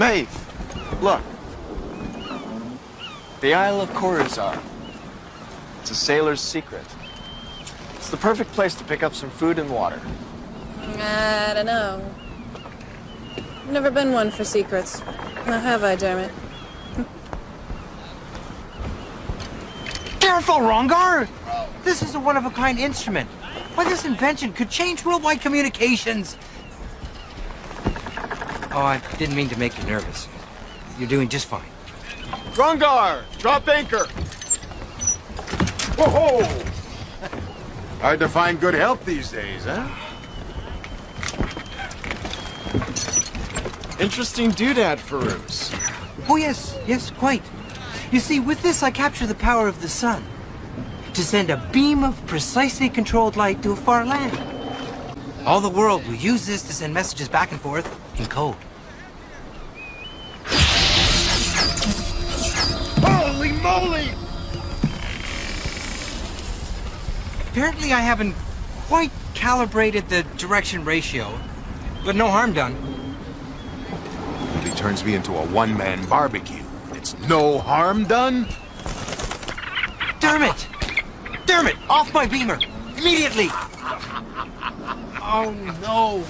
Maeve, look. The Isle of Khorizar. It's a sailor's secret. It's the perfect place to pick up some food and water. I don't know. I've never been one for secrets. Now have I, Dermot? Careful, Rongar! This is a one-of-a-kind instrument. Why, this invention could change worldwide communications. Oh, I didn't mean to make you nervous. You're doing just fine. Rongar, drop anchor. Whoa! Hard to find good help these days, huh? Interesting doodad, Farouz. Oh, yes, quite. You see, with this I capture the power of the sun to send a beam of precisely controlled light to a far land. All the world will use this to send messages back and forth in code. Holy moly! Apparently I haven't quite calibrated the direction ratio, but no harm done. He turns me into a one-man barbecue. It's no harm done? Dermot! Dermot, off my beamer! Immediately! Oh, no.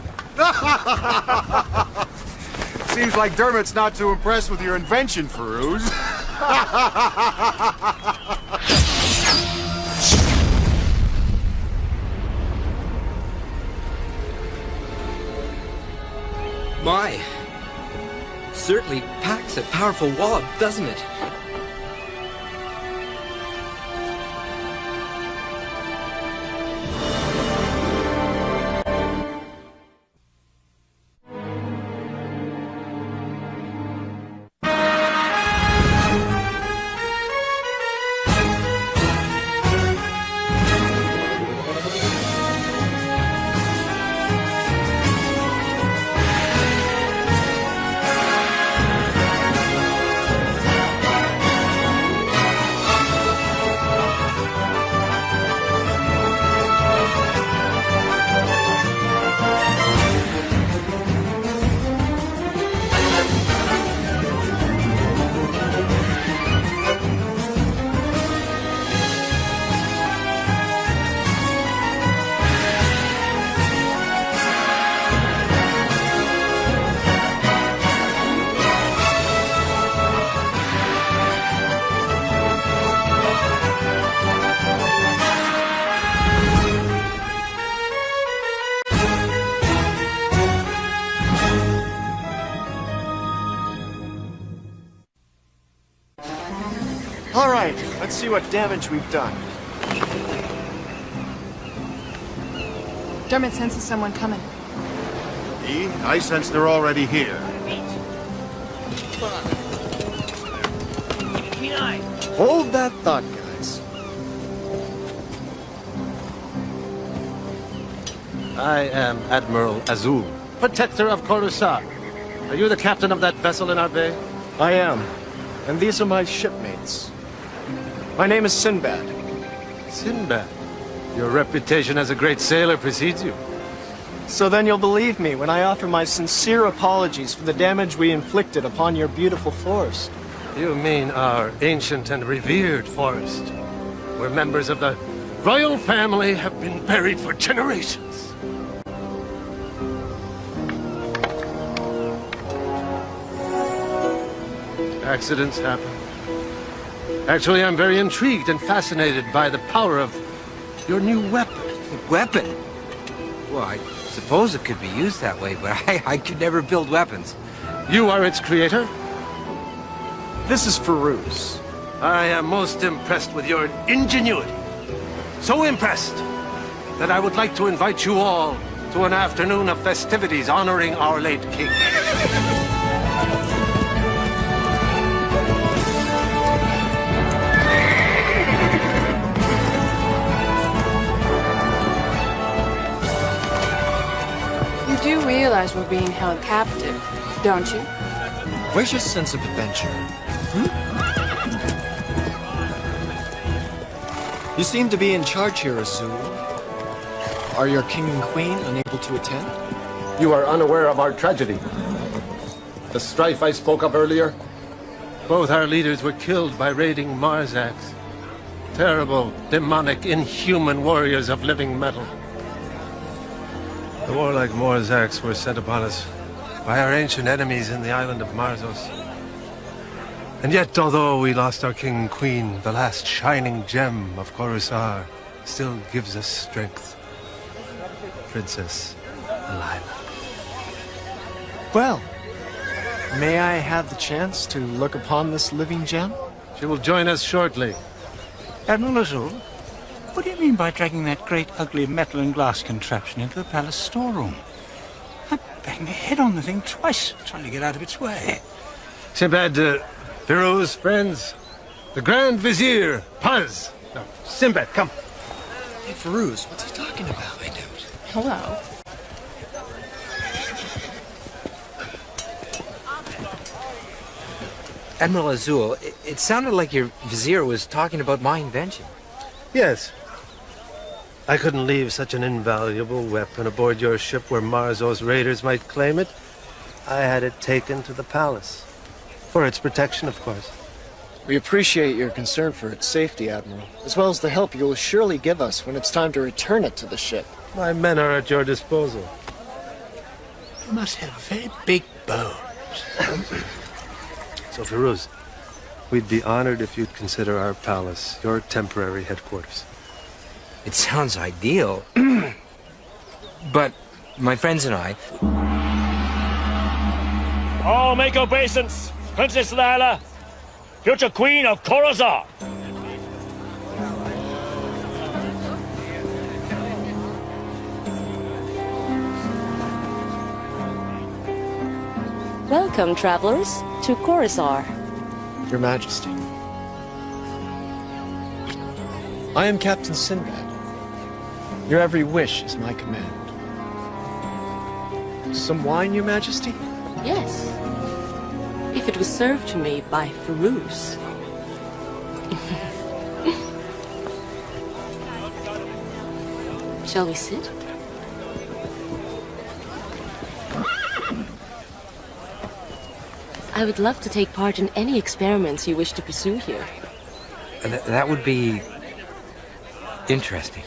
Seems like Dermot's not too impressed with your invention, Farouz. My, certainly packs a powerful wallop, doesn't it? All right, let's see what damage we've done. Dermot senses someone coming. Me? I sense they're already here. Hold that thought, guys. I am Admiral Azul, protector of Khorizar. Are you the captain of that vessel in our bay? I am. And these are my shipmates. My name is Sinbad. Sinbad. Your reputation as a great sailor precedes you. So then you'll believe me when I offer my sincere apologies for the damage we inflicted upon your beautiful forest. You mean our ancient and revered forest, where members of the royal family have been buried for generations. Accidents happen. Actually, I'm very intrigued and fascinated by the power of your new weapon. Weapon? Well, I suppose it could be used that way, but I could never build weapons. You are its creator? This is Farouz. I am most impressed with your ingenuity. So impressed that I would like to invite you all to an afternoon of festivities honoring our late king. You do realize we're being held captive, don't you? Where's your sense of adventure? You seem to be in charge here, Azul. Are your king and queen unable to attend? You are unaware of our tragedy. The strife I spoke of earlier? Both our leaders were killed by raiding Marzaks. Terrible, demonic, inhuman warriors of living metal. The warlike Marzaks were set upon us by our ancient enemies in the island of Marzos. And yet, although we lost our king and queen, the last shining gem of Coruscant still gives us strength. Princess Lila. Well, may I have the chance to look upon this living gem? She will join us shortly. Admiral Azul, what do you mean by dragging that great ugly metal and glass contraption into the palace storeroom? I banged my head on the thing twice, trying to get out of its way. Sinbad, Firoz, friends, the Grand Vizier, Paz. No, Sinbad, come. Hey, Firoz, what's he talking about? I don't. Hello. Admiral Azul, it sounded like your vizier was talking about my invention. Yes. I couldn't leave such an invaluable weapon aboard your ship where Marzos raiders might claim it. I had it taken to the palace. For its protection, of course. We appreciate your concern for its safety, Admiral, as well as the help you will surely give us when it's time to return it to the ship. My men are at your disposal. You must have very big bones. So, Firoz, we'd be honored if you'd consider our palace your temporary headquarters. It sounds ideal. But my friends and I... All make obeisance. Princess Lila, future queen of Coruscant. Welcome, travelers, to Coruscant. Your Majesty. I am Captain Sinbad. Your every wish is my command. Some wine, Your Majesty? Yes. If it was served to me by Firoz. Shall we sit? I would love to take part in any experiments you wish to pursue here. That would be... interesting.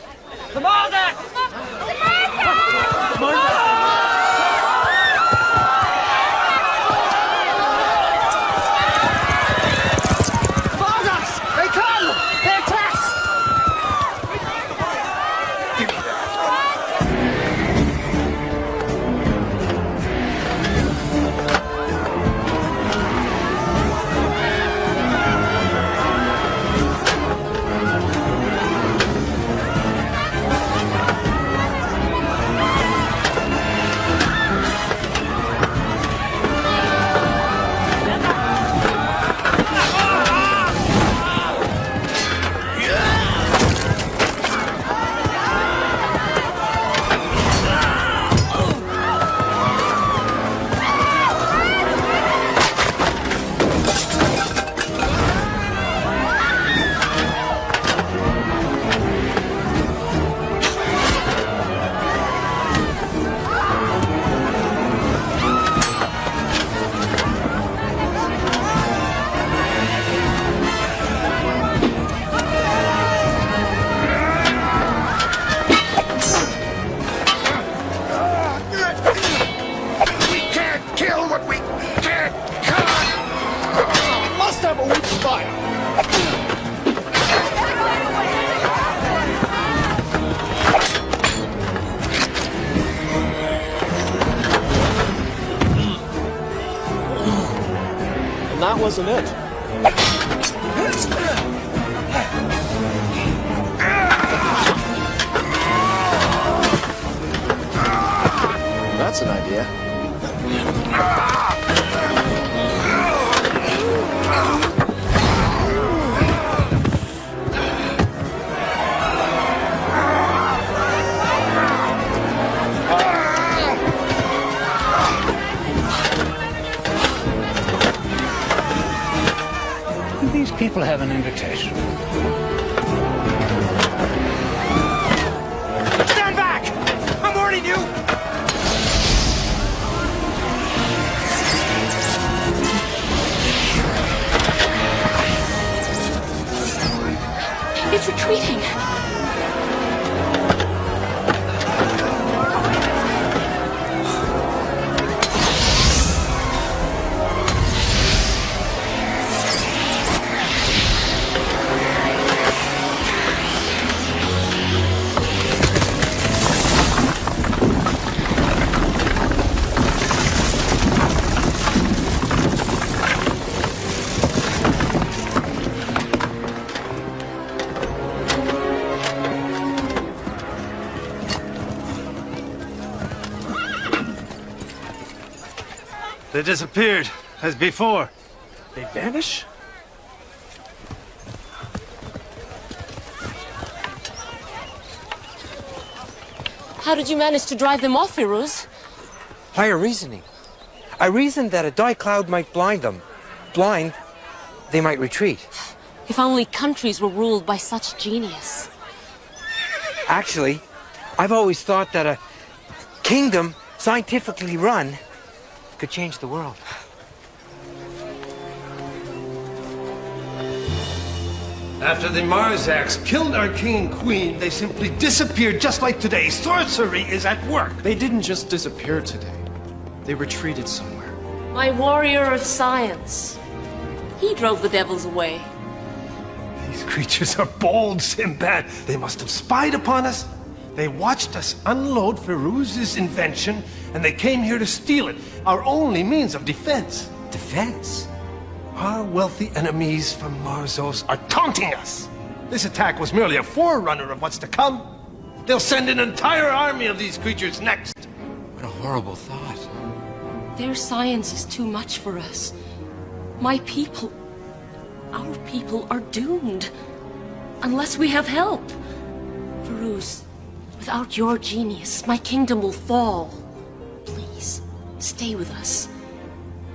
That wasn't it. That's an idea. These people have an invitation. Stand back! I'm warning you! They disappeared, as before. They vanish? How did you manage to drive them off, Firuz? Higher reasoning. I reasoned that a dye cloud might blind them. Blind, they might retreat. If only countries were ruled by such genius. Actually, I've always thought that a kingdom, scientifically run, could change the world. After the Marzaks killed our king and queen, they simply disappeared just like today. Sorcery is at work. They didn't just disappear today. They retreated somewhere. My warrior of science. He drove the devils away. These creatures are bold, Sinbad. They must have spied upon us. They watched us unload Firuz's invention, and they came here to steal it, our only means of defense. Defense? Our wealthy enemies from Marzos are taunting us. This attack was merely a forerunner of what's to come. They'll send an entire army of these creatures next. What a horrible thought. Their science is too much for us. My people, our people are doomed. Unless we have help. Firuz, without your genius, my kingdom will fall. Please, stay with us.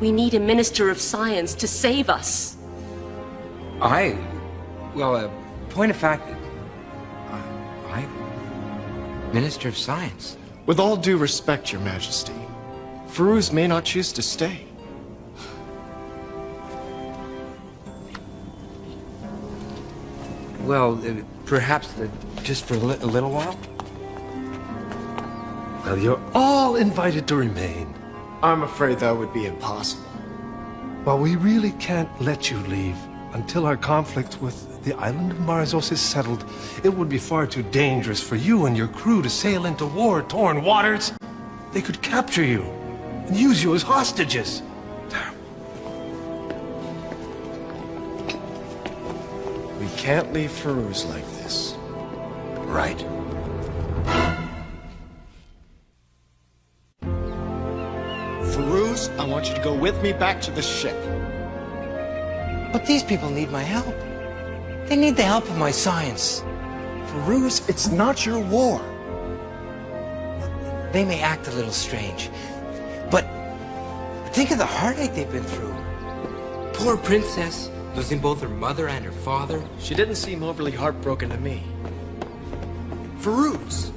We need a minister of science to save us. Point of fact, I, Minister of Science. With all due respect, Your Majesty, Firuz may not choose to stay. Well, perhaps just for a little while? Well, you're all invited to remain. I'm afraid that would be impossible. Well, we really can't let you leave until our conflict with the island of Marzos is settled. It would be far too dangerous for you and your crew to sail into war-torn waters. They could capture you and use you as hostages. We can't leave Firuz like this. Right. Firuz, I want you to go with me back to the ship. But these people need my help. They need the help of my science. Firuz, it's not your war. They may act a little strange, but think of the heartache they've been through. Poor princess, losing both her mother and her father. She didn't seem overly heartbroken to me. Firuz,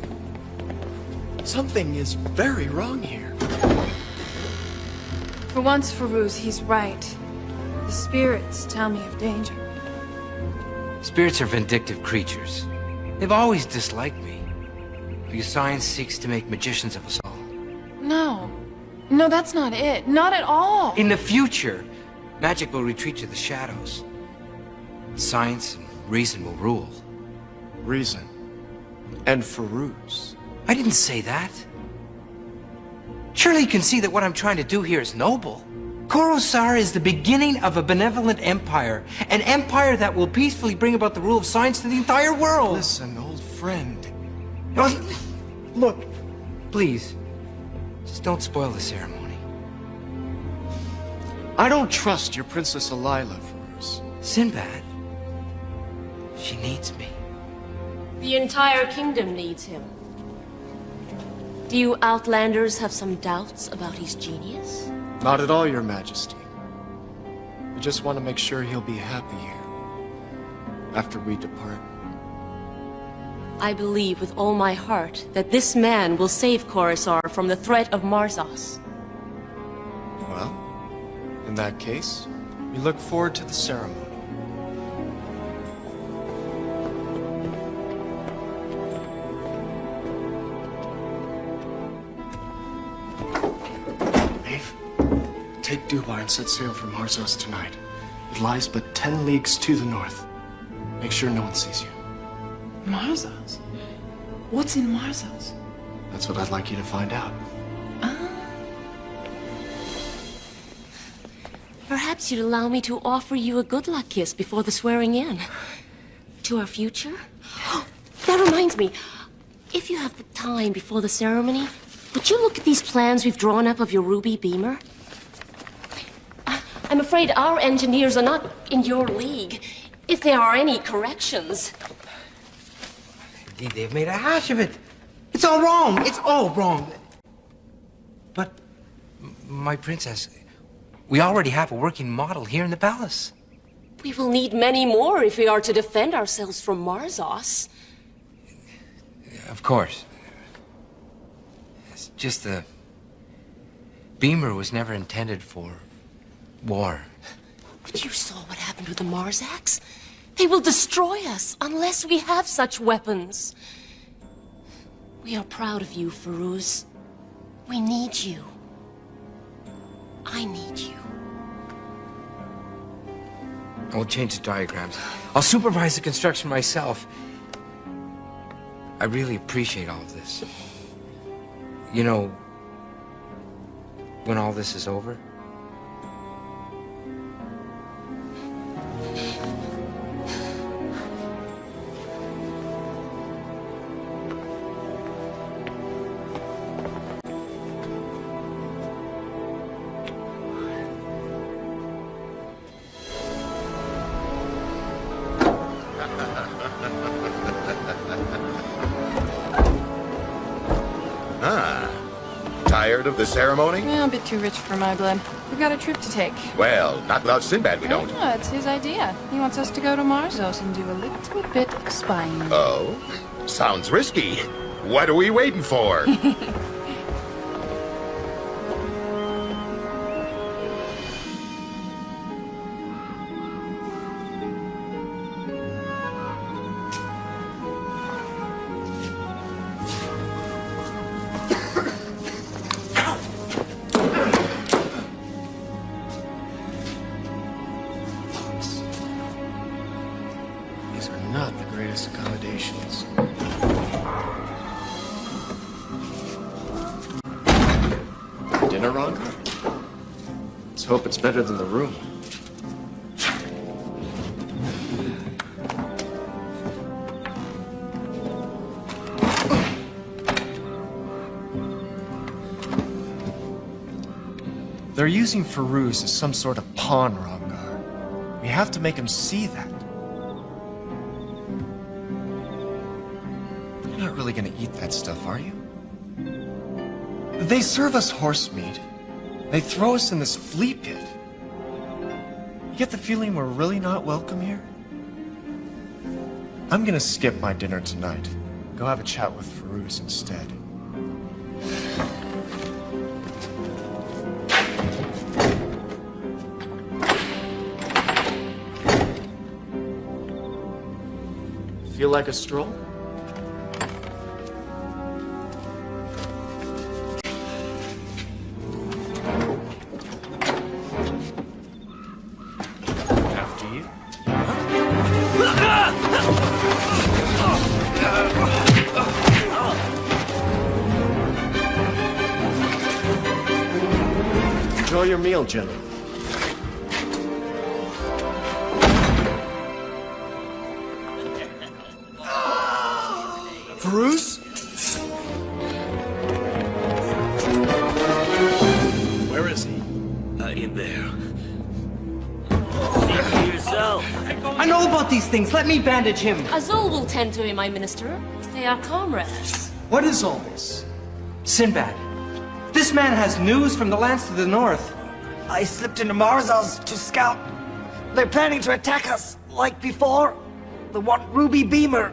something is very wrong here. For once, Firuz, he's right. The spirits tell me of danger. Spirits are vindictive creatures. They've always disliked me, because science seeks to make magicians of us all. No. No, that's not it. Not at all. In the future, magic will retreat to the shadows. Science and reason will rule. Reason. And Firuz. I didn't say that. Surely you can see that what I'm trying to do here is noble. Coruscant is the beginning of a benevolent empire. An empire that will peacefully bring about the rule of science to the entire world. Listen, old friend. Look, please, just don't spoil the ceremony. I don't trust your Princess Alila, Firuz. Sinbad, she needs me. The entire kingdom needs him. Do you Outlanders have some doubts about his genius? Not at all, Your Majesty. We just want to make sure he'll be happy here after we depart. I believe with all my heart that this man will save Coruscant from the threat of Marzos. Well, in that case, we look forward to the ceremony. Take Dubai and set sail for Marzos tonight. It lies but 10 leagues to the north. Make sure no one sees you. Marzos? What's in Marzos? That's what I'd like you to find out. Perhaps you'd allow me to offer you a good luck kiss before the swearing in. To our future? That reminds me, if you have the time before the ceremony, would you look at these plans we've drawn up of your ruby beamer? I'm afraid our engineers are not in your league, if there are any corrections. Indeed, they've made a hash of it. It's all wrong. It's all wrong. But, my princess, we already have a working model here in the palace. We will need many more if we are to defend ourselves from Marzos. Of course. It's just the beamer was never intended for war. But you saw what happened with the Marzaks? They will destroy us unless we have such weapons. We are proud of you, Firuz. We need you. I need you. I'll change the diagrams. I'll supervise the construction myself. I really appreciate all of this. You know, when all this is over, Tired of the ceremony? Yeah, a bit too rich for my blood. We've got a trip to take. Well, not without Sinbad we don't. No, it's his idea. He wants us to go to Marzos and do a little bit of spying. Oh? Sounds risky. What are we waiting for? These are not the greatest accommodations. Dinner, Ron? Let's hope it's better than the room. They're using Firuz as some sort of pawn, Ramgar. We have to make him see that. You're not really gonna eat that stuff, are you? They serve us horse meat. They throw us in this flea pit. You get the feeling we're really not welcome here? I'm gonna skip my dinner tonight. Go have a chat with Firuz instead. Feel like a stroll? After you. Enjoy your meal, gentlemen. Firuz? Where is he? In there. See for yourself. I know about these things. Let me bandage him. Azul will tend to him, my minister. They are comrades. What is all this? Sinbad, this man has news from the lands to the north. I slipped into Marzos to scout. They're planning to attack us, like before. They want Ruby Beamer.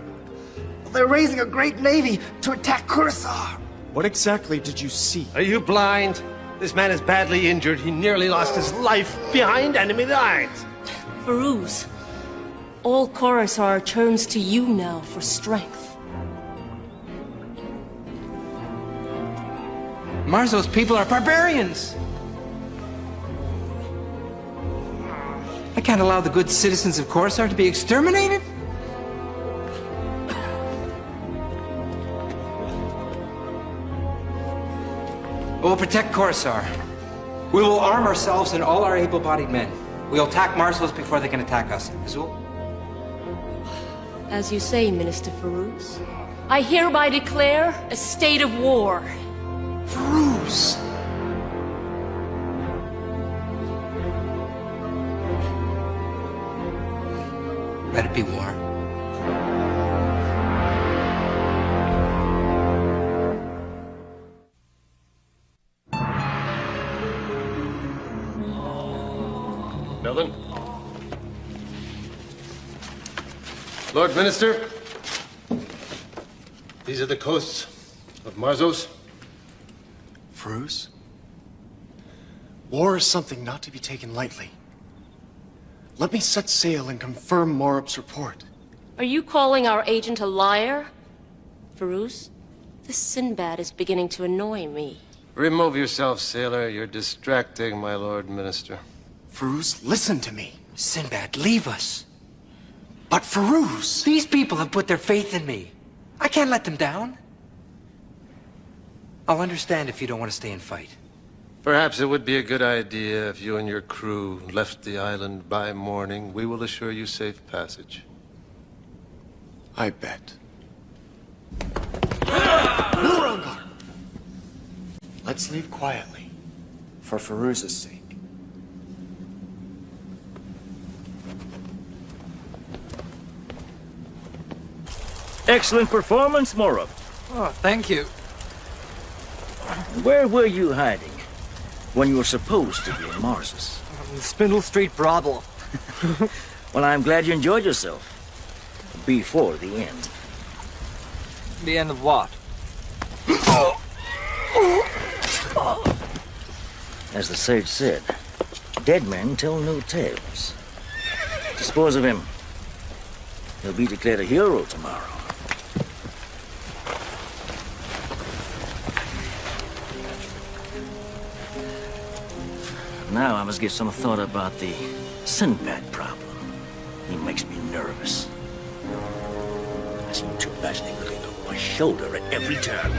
They're raising a great navy to attack Curacao. What exactly did you see? Are you blind? This man is badly injured. He nearly lost his life behind enemy lines. Firuz, all Coruscant turns to you now for strength. Marzos people are barbarians. I can't allow the good citizens of Coruscant to be exterminated. We'll protect Coruscant. We will arm ourselves and all our able-bodied men. We'll attack Marzos before they can attack us. Azul? As you say, Minister Firuz, I hereby declare a state of war. Firuz! Can't be war. Melvin? Lord Minister, these are the coasts of Marzos. Firuz? War is something not to be taken lightly. Let me set sail and confirm Morup's report. Are you calling our agent a liar? Firuz, this Sinbad is beginning to annoy me. Remove yourself, sailor. You're distracting my Lord Minister. Firuz, listen to me. Sinbad, leave us. But Firuz! These people have put their faith in me. I can't let them down. I'll understand if you don't want to stay and fight. Perhaps it would be a good idea if you and your crew left the island by morning. We will assure you safe passage. I bet. No, Rangar! Let's leave quietly, for Firuz's sake. Excellent performance, Morup. Oh, thank you. Where were you hiding when you were supposed to be in Marzos? The Spindle Street brothel. Well, I'm glad you enjoyed yourself. Before the end. The end of what? As the sage said, dead men tell no tales. Dispose of him. He'll be declared a hero tomorrow. Now I must give some thought about the Sinbad problem. He makes me nervous. I seem to imagine him looking over my shoulder at every turn.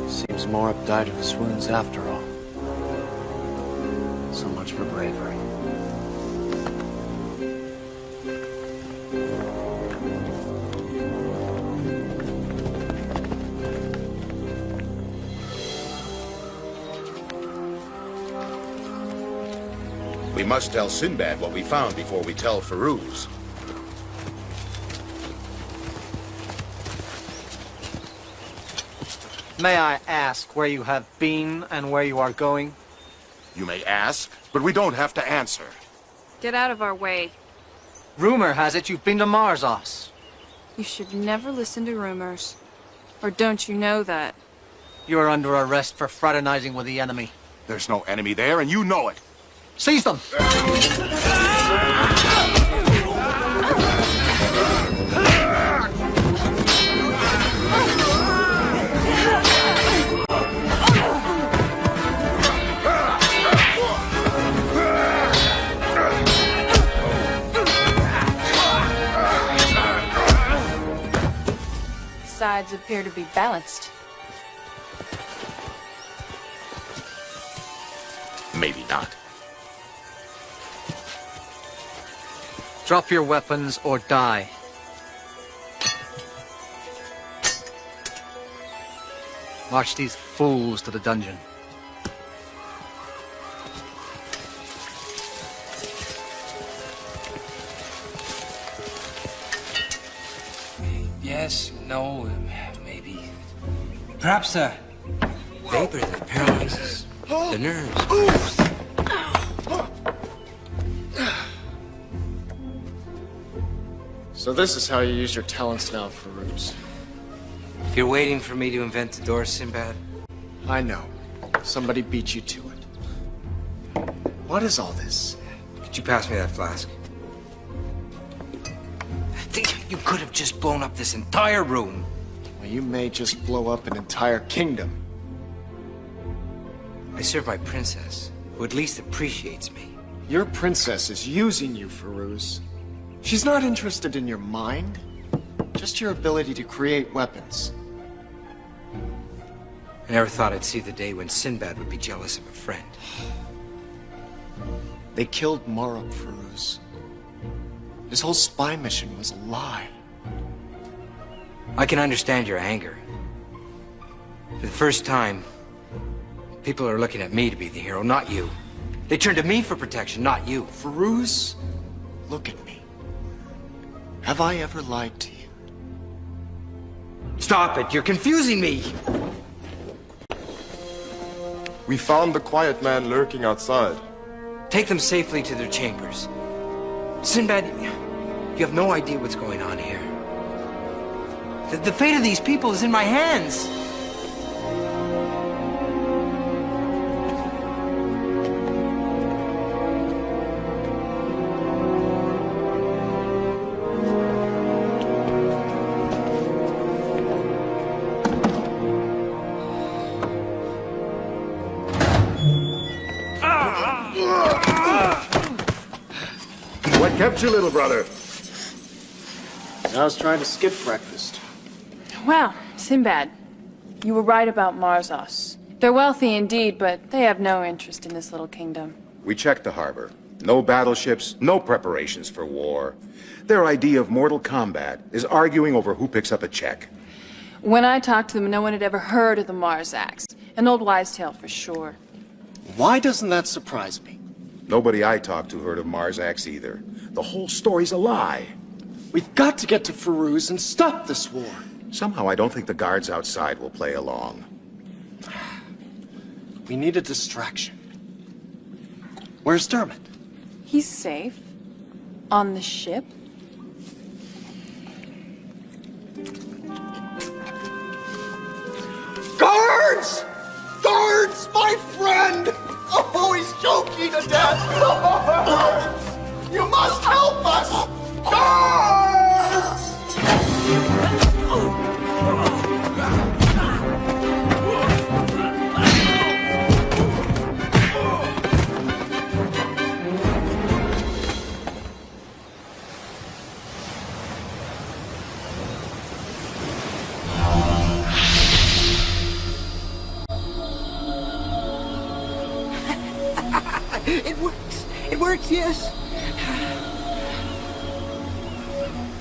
Seems Morup died of his wounds after all. So much for bravery. We must tell Sinbad what we found before we tell Firuz. May I ask where you have been and where you are going? You may ask, but we don't have to answer. Get out of our way. Rumor has it you've been to Marzos. You should never listen to rumors. Or don't you know that? You are under arrest for fraternizing with the enemy. There's no enemy there, and you know it. Seize them! Sides appear to be balanced. Maybe not. Drop your weapons or die. March these fools to the dungeon. Yes, no, maybe. Perhaps a vapor that paralyzes the nerves. So this is how you use your talents now, Firuz. If you're waiting for me to invent the door, Sinbad, I know. Somebody beat you to it. What is all this? could you pass me that flask? I think you could have just blown up this entire room. Well, you may just blow up an entire kingdom. I serve my princess, who at least appreciates me. Your princess is using you, Firuz. She's not interested in your mind, just your ability to create weapons. I never thought I'd see the day when Sinbad would be jealous of a friend. They killed Morup, Firuz. His whole spy mission was a lie. I can understand your anger. For the first time, people are looking at me to be the hero, not you. They turn to me for protection, not you. Firuz, look at me. Have I ever lied to you? Stop it, you're confusing me. We found the quiet man lurking outside. Take them safely to their chambers. Sinbad, you have no idea what's going on here. The fate of these people is in my hands. What kept you, little brother? I was trying to skip breakfast. Well, Sinbad, you were right about Marzos. They're wealthy indeed, but they have no interest in this little kingdom. We checked the harbor. No battleships, no preparations for war. Their idea of mortal combat is arguing over who picks up a check. When I talked to them, no one had ever heard of the Marzaks. An old wives' tale for sure. Why doesn't that surprise me? Nobody I talked to heard of Marzax either. The whole story's a lie. We've got to get to Firuz and stop this war. Somehow I don't think the guards outside will play along. We need a distraction. Where's Dermot? He's safe. On the ship. Guards! Guards! My friend! Oh, he's choking to death! Guards! You must help us! Guards! It works. It works, yes.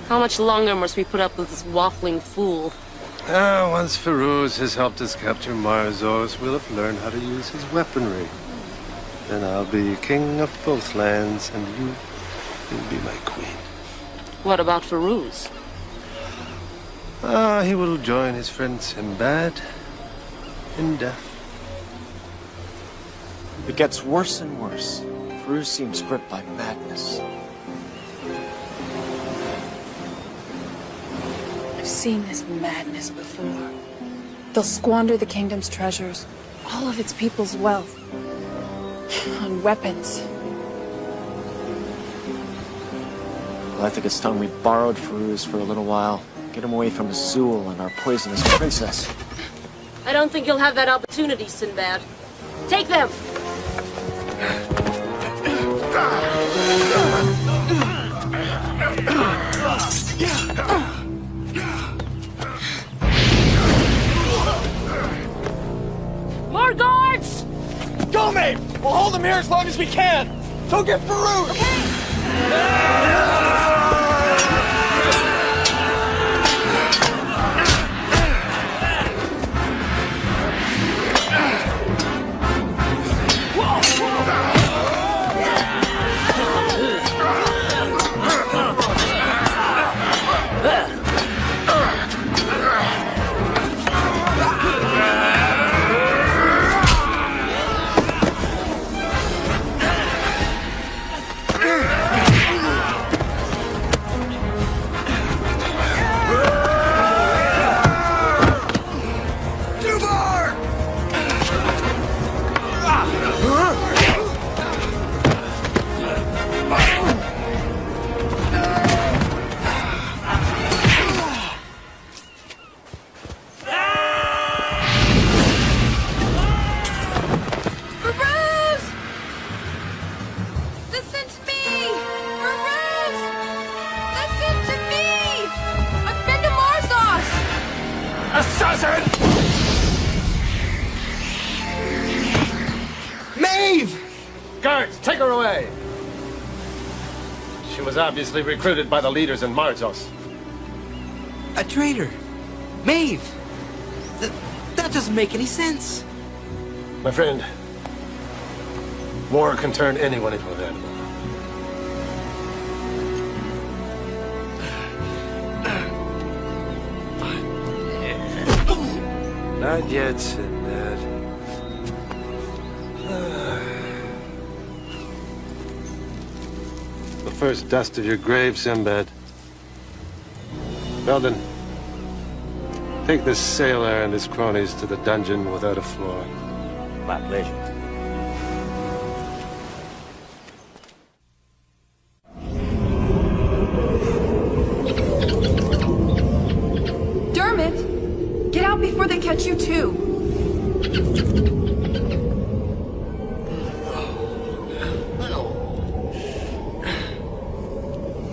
How much longer must we put up with this waffling fool? Once Firuz has helped us capture Marzos, we'll have learned how to use his weaponry. Then I'll be king of both lands, and you'll be my queen. What about Firuz? He will join his friend Sinbad in death. It gets worse and worse. Firuz seems gripped by madness. I've seen this madness before. They'll squander the kingdom's treasures, all of its people's wealth, on weapons. Well, I think it's time we borrowed Firuz for a little while. Get him away from Azul and our poisonous princess. I don't think you'll have that opportunity, Sinbad. Take them! More guards! Go, mate! We'll hold them here as long as we can! Go get Firuz! Guards, take her away! She was obviously recruited by the leaders in Marzos. A traitor. Maeve. That doesn't make any sense. My friend, war can turn anyone into an animal. Not yet, Sinbad. The first dust of your grave, Sinbad. Belden, take this sailor and his cronies to the dungeon without a floor. My pleasure. Dermot, get out before they catch you too.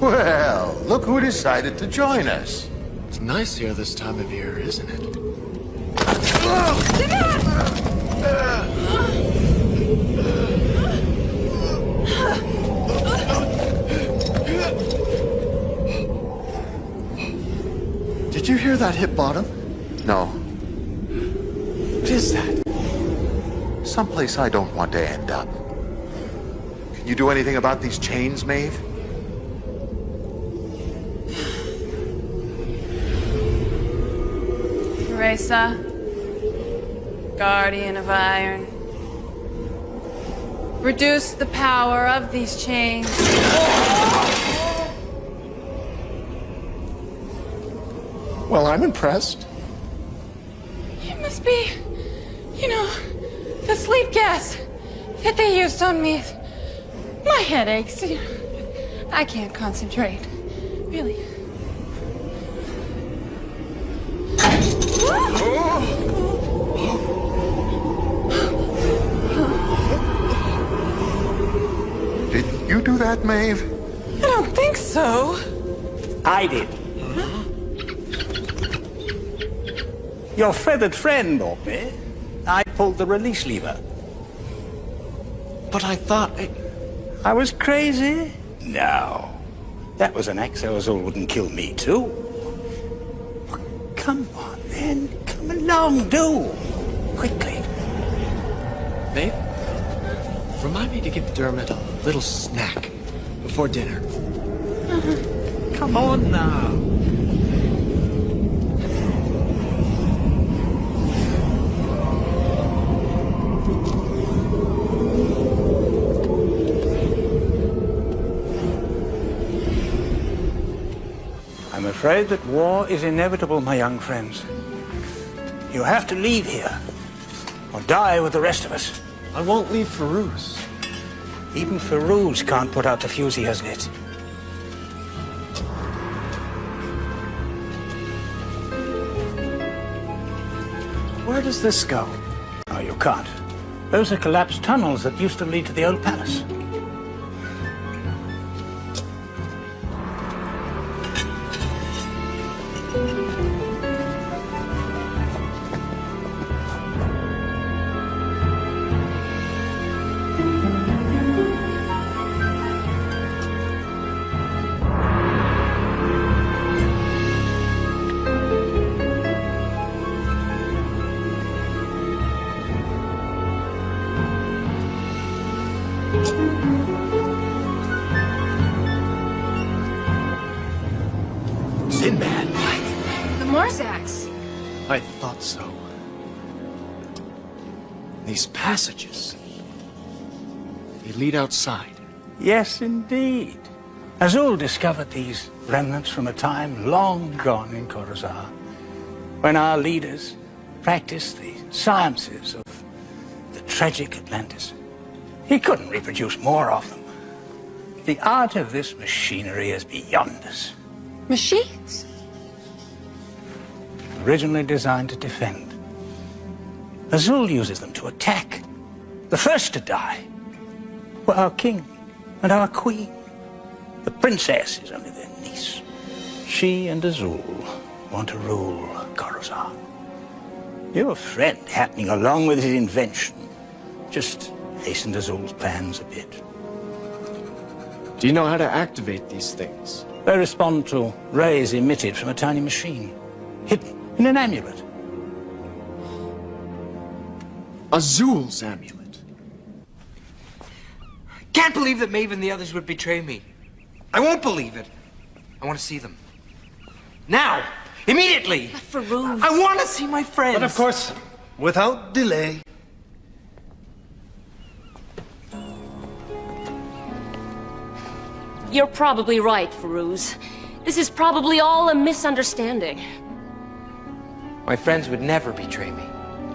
Well, look who decided to join us. It's nice here this time of year, isn't it? Did you hear that hit bottom? No, What is that? someplace I don't want to end up. Can you do anything about these chains, Maeve? Teresa, guardian of iron. Reduce the power of these chains. Well, I'm impressed. It must be, the sleep gas that they used on me. My head aches. I can't concentrate. Really. Did you do that, Maeve? I don't think so. I did. Your feathered friend, Orkney. I pulled the release lever. But I thought... I was crazy? No. That was an axe Azul wouldn't kill me, too. Come on, then. Come along, do. Quickly. Babe, remind me to give Dermot a little snack before dinner. Come on now. I'm afraid that war is inevitable, my young friends. You have to leave here, or die with the rest of us. I won't leave Farouz. Even Farouz can't put out the fuse he has lit. Where does this go? Oh, you can't. Those are collapsed tunnels that used to lead to the old palace. Sinbad. The Morzaks. I thought so. These passages. They lead outside. Yes, indeed. Azul discovered these remnants from a time long gone in Coruscant, when our leaders practiced the sciences of the tragic Atlantis. He couldn't reproduce more of them. The art of this machinery is beyond us. Machines? Originally designed to defend. Azul uses them to attack. The first to die were our king and our queen. The princess is only their niece. She and Azul want to rule Coruscant. Your friend happening along with his invention just hastened Azul's plans a bit. Do you know how to activate these things? They respond to rays emitted from a tiny machine, hidden in an amulet. Azul's amulet. Can't believe that Maeve and the others would betray me. I won't believe it. I want to see them. Now! Immediately! But Farouz... I want to see my friends! But of course, without delay. You're probably right, Farouz. This is probably all a misunderstanding. My friends would never betray me.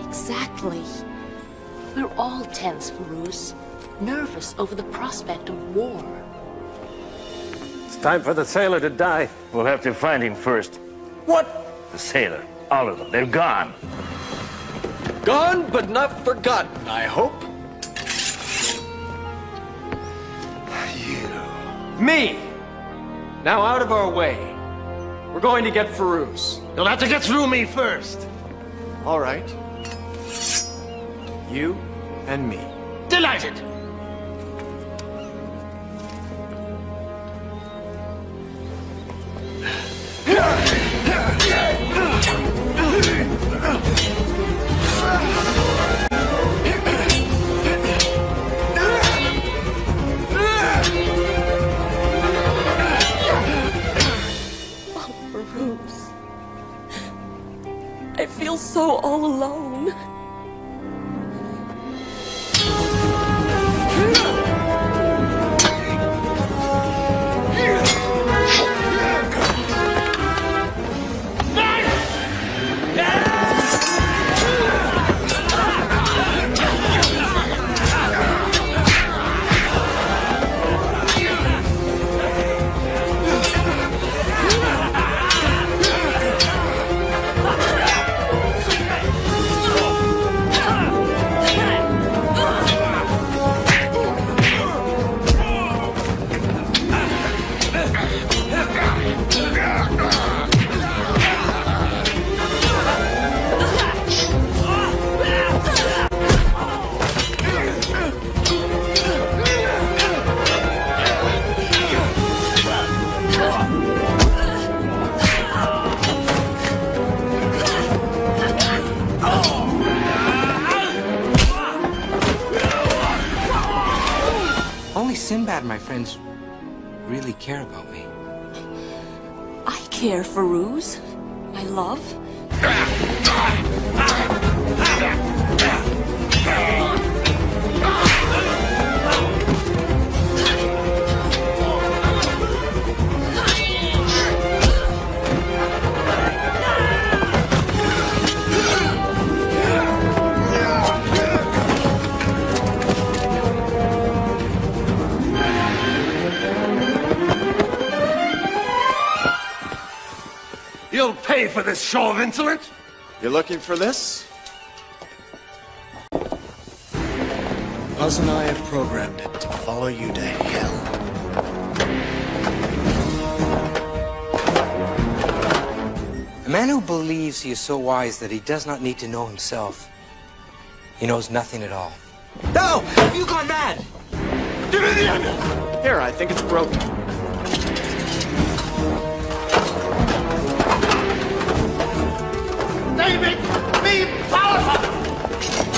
Exactly. We're all tense, Farouz. Nervous over the prospect of war. It's time for the sailor to die. We'll have to find him first. What? The sailor. All of them. They're gone. Gone but not forgotten, I hope. Me! Now out of our way. We're going to get Farouz. You'll have to get through me first. All right. You and me. Delighted. I feel so all alone. Only Sinbad and my friends really care about me. I care, Farouz. My love. You'll pay for this show of insolence. You're looking for this? Buzz and I have programmed it to follow you to hell. A man who believes he is so wise that he does not need to know himself. He knows nothing at all. No! Have you gone mad? Give me the end! Here, I think it's broken. They make me powerful!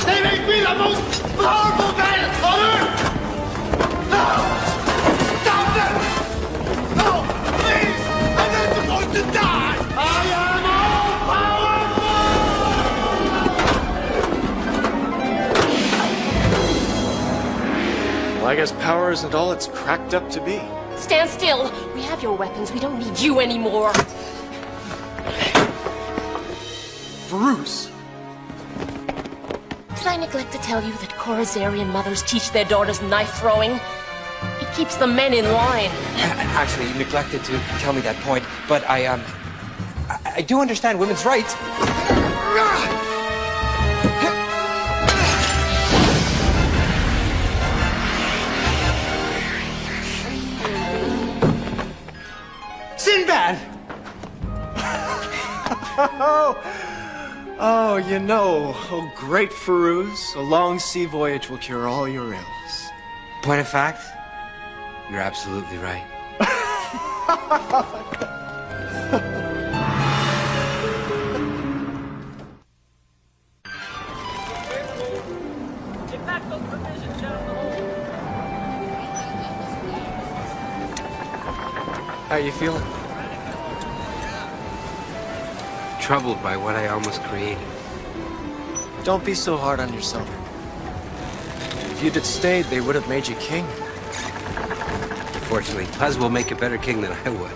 They make me the most powerful man on earth! No! Stop them! No! Please! I'm not supposed to die! I am all powerful! Well, I guess power isn't all it's cracked up to be. Stand still. We have your weapons. We don't need you anymore. Farouz! Did I neglect to tell you that Khorassarian mothers teach their daughters knife throwing? It keeps the men in line. Actually, you neglected to tell me that point, but I do understand women's rights. Sinbad! Oh, you know, oh, great Farouz, a long sea voyage will cure all your ills. Point of fact, you're absolutely right. How you feeling? troubled by what I almost created. Don't be so hard on yourself. If you'd stayed, they would have made you king. Fortunately, Puz will make a better king than I would.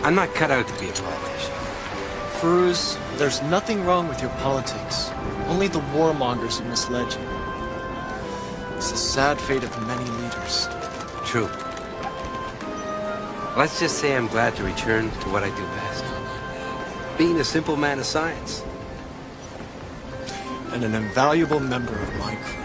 I'm not cut out to be a politician. Firuz, there's nothing wrong with your politics. Only the warmongers who misled you. It's the sad fate of many leaders. True. Let's just say I'm glad to return to what I do best. Being a simple man of science. And an invaluable member of my crew.